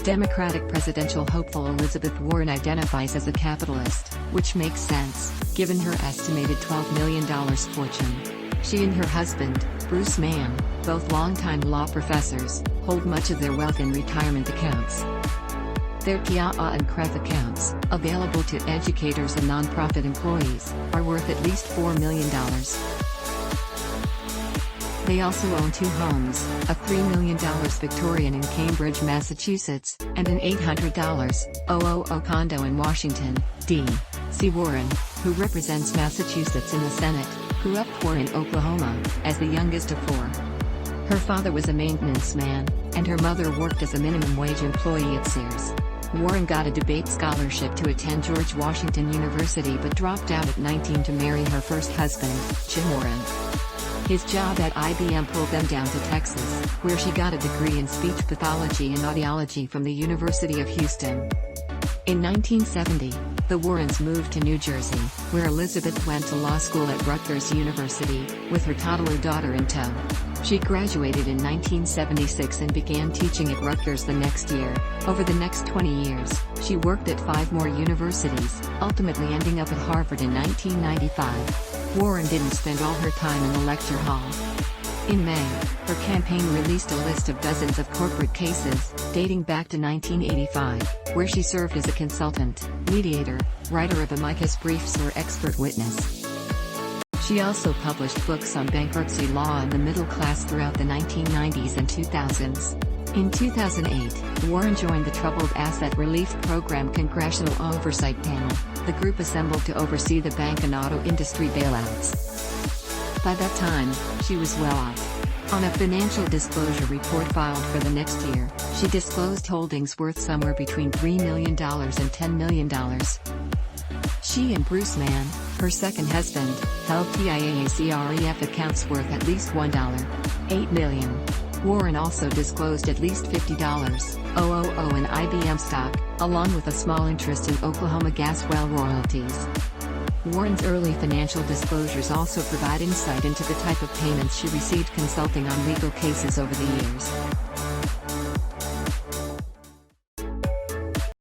Democratic presidential hopeful Elizabeth Warren identifies as a capitalist, which makes sense, given her estimated $12 million fortune. She and her husband, Bruce Mann, both longtime law professors, hold much of their wealth in retirement accounts. Their TIAA and CREF accounts, available to educators and nonprofit employees, are worth at least $4 million. They also own 2 homes, a $3 million Victorian in Cambridge, Massachusetts, and an $800,000 condo in Washington, D.C. Warren, who represents Massachusetts in the Senate, grew up poor in Oklahoma, as the youngest of 4. Her father was a maintenance man, and her mother worked as a minimum wage employee at Sears. Warren got a debate scholarship to attend George Washington University but dropped out at 19 to marry her first husband, Jim Warren. His job at IBM pulled them down to Texas, where she got a degree in speech pathology and audiology from the University of Houston. In 1970, the Warrens moved to New Jersey, where Elizabeth went to law school at Rutgers University, with her toddler daughter in tow. She graduated in 1976 and began teaching at Rutgers the next year. Over the next 20 years, she worked at 5 more universities, ultimately ending up at Harvard in 1995. Warren didn't spend all her time in the lecture hall. In May, her campaign released a list of dozens of corporate cases, dating back to 1985, where she served as a consultant, mediator, writer of amicus briefs or expert witness. She also published books on bankruptcy law and the middle class throughout the 1990s and 2000s. In 2008, Warren joined the Troubled Asset Relief Program Congressional Oversight Panel, the group assembled to oversee the bank and auto industry bailouts. By that time, she was well off. On a financial disclosure report filed for the next year, she disclosed holdings worth somewhere between $3 million and $10 million. She and Bruce Mann, her second husband, held TIAA-CREF accounts worth at least $1.8 million. Warren also disclosed at least $50,000 in IBM stock, along with a small interest in Oklahoma gas well royalties. Warren's early financial disclosures also provide insight into the type of payments she received consulting on legal cases over the years.